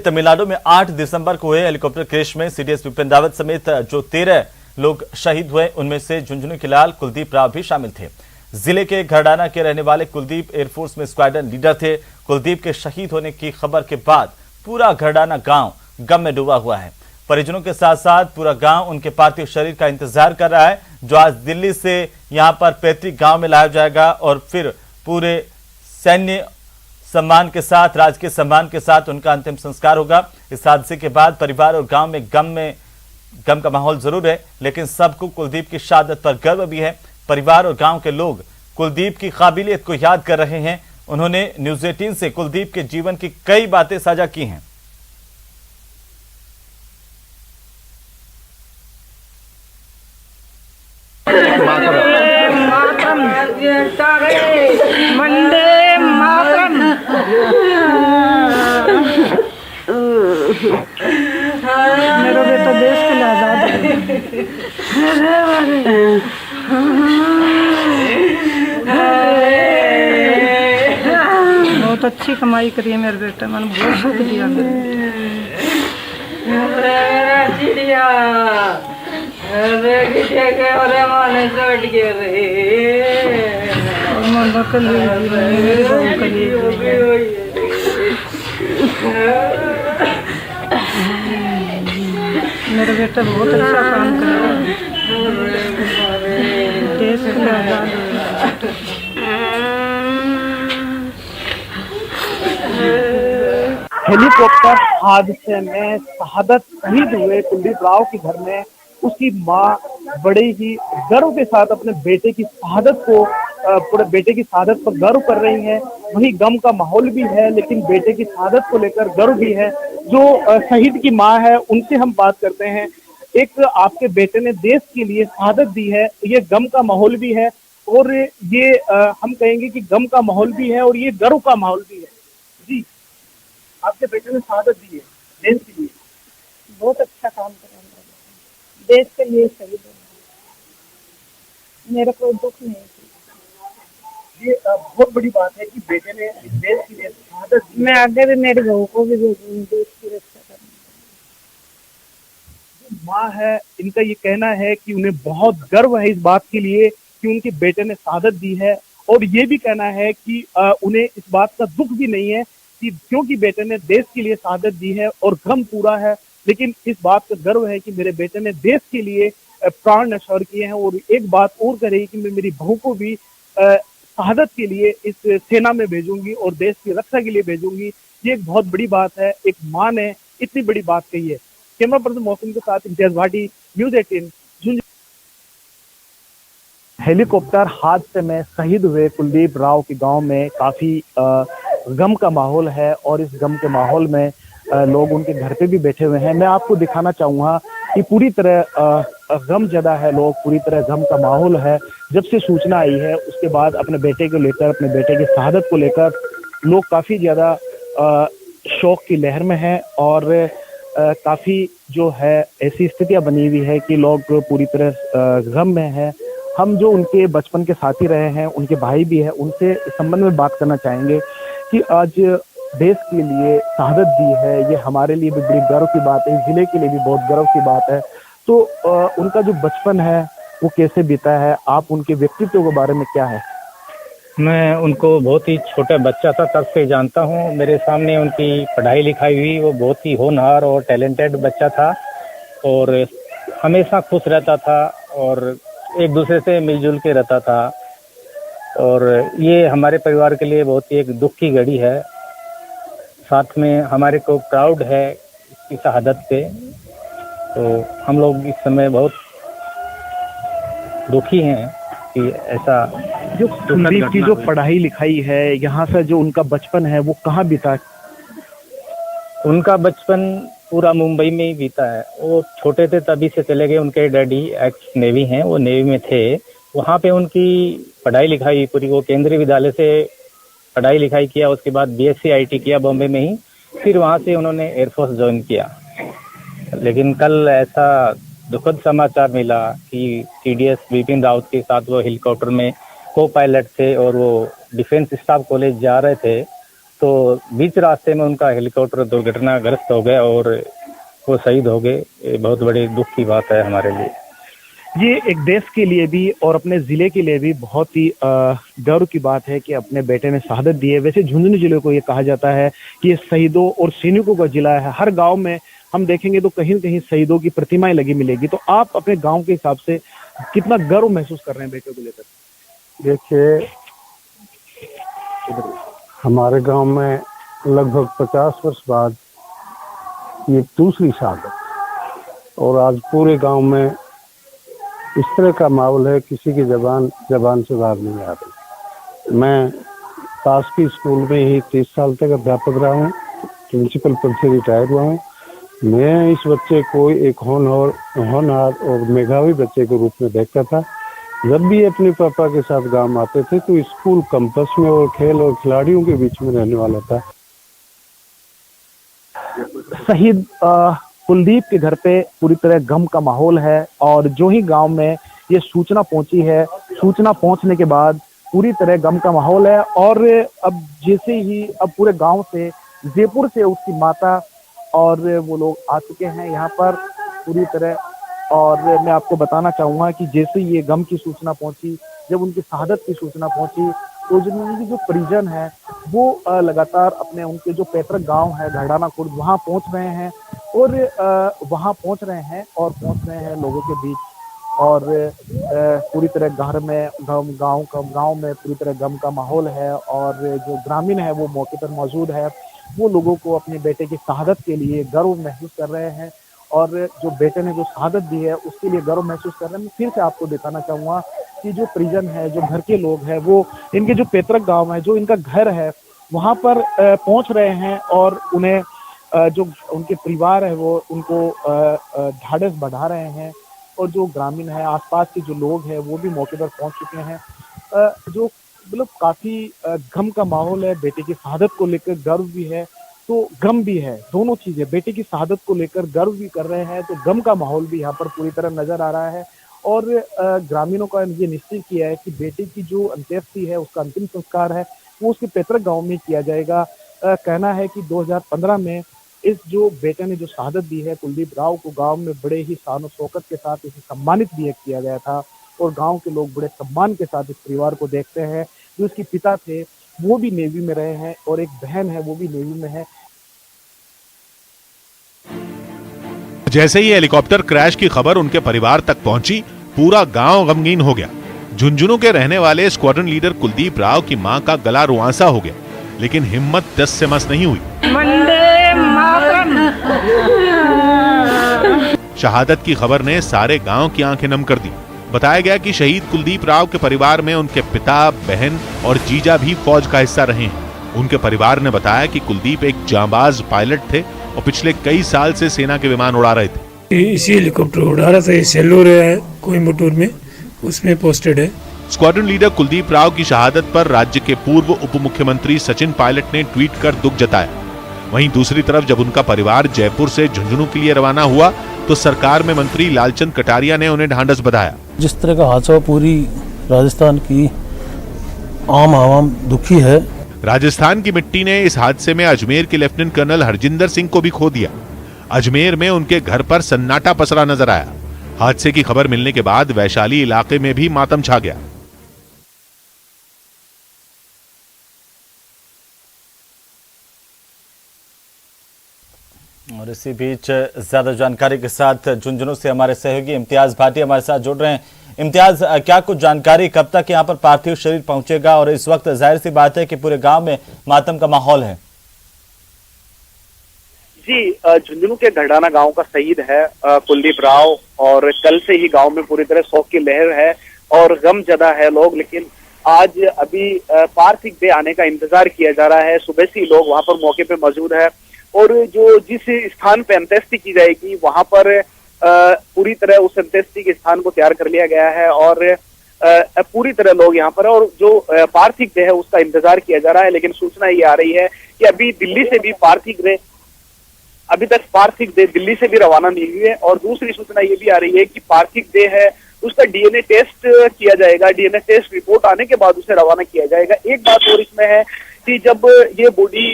तमिलनाडु में 8 दिसंबर को हुए हेलीकॉप्टर क्रैश में सीडीएस विपिन रावत समेत जो 13 लोग शहीद हुए उनमें से झुंझुनू के लाल कुलदीप राव भी शामिल थे। जिले के घरडाना के रहने वाले कुलदीप एयरफोर्स में स्क्वाड्रन लीडर थे। कुलदीप के शहीद होने की खबर के बाद पूरा घरडाना गांव गम में डूबा हुआ है। परिजनों के साथ साथ पूरा गांव उनके पार्थिव शरीर का इंतजार कर रहा है, जो आज दिल्ली से यहां पर पैतृक गांव में लाया जाएगा और फिर पूरे सैन्य सम्मान के साथ, राजकीय सम्मान के साथ उनका अंतिम संस्कार होगा। इस हादसे के बाद परिवार और गांव में गम का माहौल जरूर है, लेकिन सबको कुलदीप की शहादत पर गर्व भी है। परिवार और गांव के लोग कुलदीप की काबिलियत को याद कर रहे हैं। उन्होंने न्यूज़ 18 से कुलदीप के जीवन की कई बातें साझा की हैं। मंडे मातरम मेरा बेटा देश के लिए आजाद बहुत अच्छी कमाई करी है मेरे बेटा, मैंने बहुत सुख दिया चिड़िया मेरा बेटा बहुत अच्छा काम कर रहा है, देश के लिए आजाद हेलीकॉप्टर हादसे में शहादत शहीद हुए कुलदीप राव के घर में उसकी मां बड़े ही गर्व के साथ अपने बेटे की शहादत को पूरे बेटे की शहादत पर गर्व कर रही हैं। वही गम का माहौल भी है, लेकिन बेटे की शहादत को लेकर गर्व भी है। जो शहीद की मां है उनसे हम बात करते हैं। एक आपके बेटे ने देश के लिए शहादत दी है, ये गम का माहौल भी है और ये हम कहेंगे कि गम का माहौल भी है और ये गर्व का माहौल भी है। जी, आपके बेटे ने शहादत दी है देश के लिए, बहुत अच्छा काम कर रहा है, देश के लिए शहीद हो, मेरा कोई दुख नहीं। ये बहुत बड़ी बात है कि बेटे ने देश के लिए शहादत दी। मैं आगे भी मेरे बहू को भी भेजूंगी देश की रक्षा करने। जो माँ है इनका ये कहना है कि उन्हें बहुत गर्व है इस बात के लिए कि उनके बेटे ने शहादत दी है, और ये भी कहना है कि उन्हें इस बात का दुख भी नहीं है कि क्योंकि बेटे ने देश के लिए शहादत दी है और गम पूरा है, लेकिन इस बात का गर्व है कि मेरे बेटे ने देश के लिए प्राण न्यौछावर किए हैं। और एक बात और कह रही कि मैं मेरी बहू को भी शहादत के लिए इस सेना में भेजूंगी और देश की रक्षा के लिए भेजूंगी। ये एक बहुत बड़ी बात है, एक मां ने इतनी बड़ी बात कही है। कैमरा पर्सन मौसम के साथ इम्तियाज भाटी, न्यूज़ 18 झुंझुनू। हेलीकॉप्टर हादसे में शहीद हुए कुलदीप राव के गांव में काफी गम का माहौल है और इस गम के माहौल में लोग उनके घर पे भी बैठे हुए हैं। मैं आपको दिखाना चाहूंगा कि पूरी तरह गम ज़्यादा है, लोग पूरी तरह गम का माहौल है। जब से सूचना आई है उसके बाद अपने बेटे को लेकर, अपने बेटे की शहादत को लेकर लोग काफ़ी ज़्यादा शोक की लहर में हैं और काफ़ी जो है ऐसी स्थितियां बनी हुई है कि लोग पूरी तरह गम में हैं। हम जो उनके बचपन के साथी रहे हैं, उनके भाई भी हैं, उनसे इस संबंध में बात करना चाहेंगे कि आज देश के लिए शहादत दी है, ये हमारे लिए भी बड़ी गर्व की बात है, जिले के लिए भी बहुत गर्व की बात है। तो उनका जो बचपन है वो कैसे बीता है, आप उनके व्यक्तित्व के बारे में क्या है? मैं उनको बहुत ही छोटा बच्चा था तब से जानता हूँ। मेरे सामने उनकी पढ़ाई लिखाई हुई। वो बहुत ही होनहार और टैलेंटेड बच्चा था और हमेशा खुश रहता था और एक दूसरे से मिलजुल के रहता था। और ये हमारे परिवार के लिए बहुत ही एक दुख की घड़ी है। साथ में हमारे को प्राउड है इसकी शहादत पे। तो हम लोग इस समय बहुत दुखी हैं कि ऐसा जो कुलदीप की जो पढ़ाई लिखाई है, यहाँ से जो उनका बचपन है वो कहाँ बीता? उनका बचपन पूरा मुंबई में ही बीता है। वो छोटे थे तभी से चले गए। उनके डैडी एक्स नेवी हैं, वो नेवी में थे। वहाँ पे उनकी पढ़ाई लिखाई पूरी, वो केंद्रीय विद्यालय से पढ़ाई लिखाई किया, उसके बाद बीएससी आईटी किया बॉम्बे में ही। फिर वहाँ से उन्होंने एयरफोर्स ज्वाइन किया। लेकिन कल ऐसा दुखद समाचार मिला कि सीडीएस विपिन रावत के साथ वो हेलीकॉप्टर में को पायलट थे और वो डिफेंस स्टाफ कॉलेज जा रहे थे तो बीच रास्ते में उनका हेलीकॉप्टर दुर्घटनाग्रस्त हो गया और वो शहीद हो गए। ये बहुत बड़ी दुख की बात है हमारे लिए। ये एक देश के लिए भी और अपने जिले के लिए भी बहुत ही गर्व की बात है कि अपने बेटे ने शहादत दी है। वैसे झुंझुनू जिले को ये कहा जाता है कि ये शहीदों और सैनिकों का जिला है। हर गांव में हम देखेंगे तो कहीं न कहीं शहीदों की प्रतिमाएं लगी मिलेगी। तो आप अपने गांव के हिसाब से कितना गर्व महसूस कर रहे हैं बेटे को लेकर? देखिए, हमारे गांव में लगभग 50 वर्ष बाद ये दूसरी शहादत, और आज पूरे गांव में इस तरह का माहौल है, किसी की जबान से बाहर नहीं आ रही। मैं पास की स्कूल में ही 30 साल तक अध्यापक रहा हूँ, प्रिंसिपल पद से रिटायर हुआ हूँ। मैं इस बच्चे को एक होनहार और मेधावी बच्चे के रूप में देखता था। जब भी अपने पापा के साथ गांव आते थे तो स्कूल कैंपस में और खेल और खिलाड़ियों के बीच में रहने वाला था। शहीद कुलदीप के घर पे पूरी तरह गम का माहौल है और जो ही गांव में ये सूचना पहुंची है, सूचना पहुंचने के बाद पूरी तरह गम का माहौल है। और अब जैसे ही अब पूरे गांव से, जयपुर से उसकी माता और वो लोग आ चुके हैं यहाँ पर पूरी तरह। और मैं आपको बताना चाहूँगा कि जैसे ये गम की सूचना पहुंची, जब उनकी शहादत की सूचना पहुंची, तो जो उनकी जो परिजन है वो लगातार अपने उनके जो पैतृक गांव है घरडाना खुर्द, वहाँ पहुँच रहे हैं और वहाँ पहुँच रहे हैं लोगों के बीच। और पूरी तरह घर में गांव में पूरी तरह गम का माहौल है। और जो ग्रामीण है वो मौके पर मौजूद है, वो लोगों को अपने बेटे की शहादत के लिए गर्व महसूस कर रहे हैं और जो बेटे ने जो शहादत दी है उसके लिए गर्व महसूस कर रहे हैं। मैं फिर से आपको दिखाना चाहूँगा कि जो परिजन है, जो घर के लोग हैं, वो इनके जो पैतृक गांव है, जो इनका घर है, वहाँ पर पहुँच रहे हैं और उन्हें जो उनके परिवार है वो उनको ढाढ़स बढ़ा रहे हैं। और जो ग्रामीण है, आसपास के जो लोग हैं वो भी मौके पर पहुँच चुके हैं। जो मतलब काफ़ी गम का माहौल है। बेटे की शहादत को लेकर गर्व भी है तो गम भी है, दोनों चीजें। बेटे की शहादत को लेकर गर्व भी कर रहे हैं तो गम का माहौल भी यहाँ पर पूरी तरह नजर आ रहा है। और ग्रामीणों का ये निश्चय किया है कि बेटे की जो अंत्येष्टि है, उसका अंतिम संस्कार है, वो उसके पैतृक गांव में किया जाएगा। कहना है कि 2015 में इस जो बेटे ने जो शहादत दी है कुलदीप राव को, गांव में बड़े ही शान शौकत के साथ इसे सम्मानित भी किया गया था। और गांव के लोग बड़े सम्मान के साथ इस परिवार को देखते हैं। जो उसके पिता थे वो भी नेवी में रहे हैं और एक बहन है वो भी नेवी में है। जैसे ही हेलीकॉप्टर क्रैश की खबर उनके परिवार तक पहुंची, पूरा गांव गमगीन हो गया। झुंझुनू के रहने वाले स्क्वाड्रन लीडर कुलदीप राव की मां का गला रुआंसा हो गया, लेकिन हिम्मत टस से मस नहीं हुई। शहादत की खबर ने सारे गांव की आंखें नम कर दी। बताया गया कि शहीद कुलदीप राव के परिवार में उनके पिता, बहन और जीजा भी फौज का हिस्सा रहे हैं। उनके परिवार ने बताया कि कुलदीप एक जांबाज पायलट थे और पिछले कई साल से सेना के विमान उड़ा रहे थे। इसी हेलीकॉप्टर उड़ा रहा था, ये सेल्लोर है कोयम्बटूर में, उसमें पोस्टेड है। स्क्वाड्रन लीडर कुलदीप राव की शहादत पर राज्य के पूर्व उप मुख्यमंत्री सचिन पायलट ने ट्वीट कर दुख जताया। वहीं दूसरी तरफ जब उनका परिवार जयपुर से झुंझुनू के लिए रवाना हुआ तो सरकार में मंत्री लालचंद कटारिया ने उन्हें ढांढस बंधाया। जिस तरह का हादसा पूरी राजस्थान की आम आवाम दुखी है। राजस्थान की मिट्टी ने इस हादसे में अजमेर के लेफ्टिनेंट कर्नल हरजिंदर सिंह को भी खो दिया। अजमेर में उनके घर पर सन्नाटा पसरा नजर आया। हादसे की खबर मिलने के बाद वैशाली इलाके में भी मातम छा गया। और इसी बीच ज्यादा जानकारी के साथ झुंझुनू से हमारे सहयोगी इम्तियाज भाटी हमारे साथ जुड़ रहे हैं। इम्तियाज, क्या कुछ जानकारी, कब तक यहाँ पर पार्थिव शरीर पहुंचेगा? और इस वक्त जाहिर सी बात है कि पूरे गांव में मातम का माहौल है। जी, झुंझुनू के घरडाना गांव का शहीद है कुलदीप राव, और कल से ही गांव में पूरी तरह शोक की लहर है और गम जदा है लोग। लेकिन आज अभी पार्थिव देह आने का इंतजार किया जा रहा है। सुबह से ही लोग वहां पर मौके पे मौजूद है और जो जिस स्थान पे अंत्येष्टि की जाएगी वहां पर पूरी तरह उस अंत्येष्टि के स्थान को तैयार कर लिया गया है और पूरी तरह लोग यहाँ पर, और जो पार्थिव देह है उसका इंतजार किया जा रहा है। लेकिन सूचना ये आ रही है कि अभी दिल्ली से भी अभी तक पार्थिव देह दिल्ली से भी रवाना नहीं हुई है। और दूसरी सूचना ये भी आ रही है कि पार्थिव देह है उसका डीएनए टेस्ट किया जाएगा। डीएनए टेस्ट रिपोर्ट आने के बाद उसे रवाना किया जाएगा। एक बात और इसमें है कि जब ये बॉडी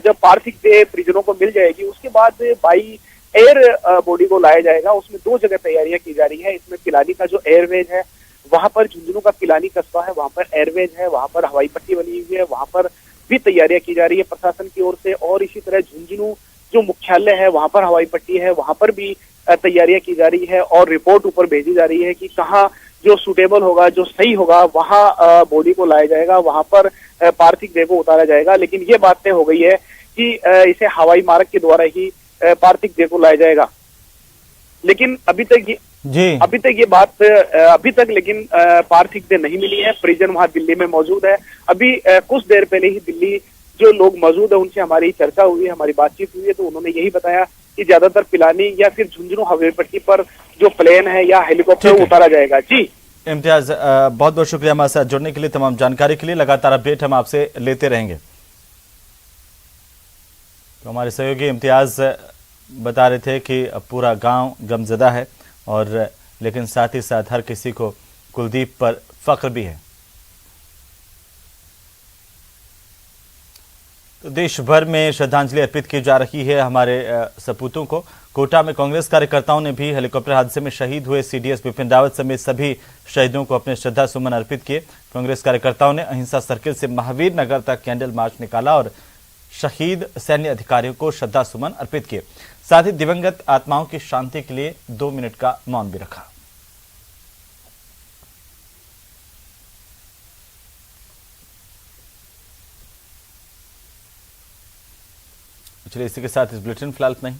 जब पार्थिव देह परिजनों को मिल जाएगी, उसके बाद बाई एयर बॉडी को लाया जाएगा। उसमें 2 जगह तैयारियां की जा रही है। इसमें पिलानी का जो एयरवेज है, वहां पर झुंझुनू का पिलानी कस्बा है, वहां पर एयरवेज है, वहां पर हवाई पट्टी बनी हुई है, वहां पर भी तैयारियां की जा रही है प्रशासन की ओर से। और इसी तरह झुंझुनू जो मुख्यालय है, वहां पर हवाई पट्टी है, वहां पर भी तैयारियां की जा रही है और रिपोर्ट ऊपर भेजी जा रही है कि कहाँ जो सुटेबल होगा, जो सही होगा, वहां बॉडी को लाया जाएगा, वहां पर पार्थिव देह को उतारा जाएगा। लेकिन ये बात तय हो गई है कि इसे हवाई मार्ग के द्वारा ही पार्थिव देह को लाया जाएगा। लेकिन अभी तक ये बात लेकिन पार्थिव देह नहीं मिली है। परिजन वहां दिल्ली में मौजूद है। अभी कुछ देर पहले ही दिल्ली जो लोग मौजूद है उनसे हमारी चर्चा हुई है, हमारी बातचीत हुई है, तो उन्होंने यही बताया कि ज्यादातर पिलानी या फिर झुंझुनू हवाई पट्टी पर जो प्लेन है या हेलीकॉप्टर उतारा जाएगा। जी इम्तियाज, बहुत बहुत शुक्रिया हमारे साथ जुड़ने के लिए, तमाम जानकारी के लिए। लगातार अपडेट हम आपसे लेते रहेंगे। तो हमारे सहयोगी इम्तियाज बता रहे थे कि पूरा गांव गमजदा है और लेकिन साथ ही साथ हर किसी को कुलदीप पर फख्र भी है। तो देश भर में श्रद्धांजलि अर्पित की जा रही है हमारे सपूतों को। कोटा में कांग्रेस कार्यकर्ताओं ने भी हेलीकॉप्टर हादसे में शहीद हुए सीडीएस विपिन रावत समेत सभी शहीदों को अपने श्रद्धा सुमन अर्पित किए। कांग्रेस कार्यकर्ताओं ने अहिंसा सर्किल से महावीर नगर तक कैंडल मार्च निकाला और शहीद सैन्य अधिकारियों को श्रद्धा सुमन अर्पित किए। साथ ही दिवंगत आत्माओं की शांति के लिए 2 मिनट का मौन भी रखा। चलिए इसी के साथ इस बुलेटिन फिलहाल इतना ही।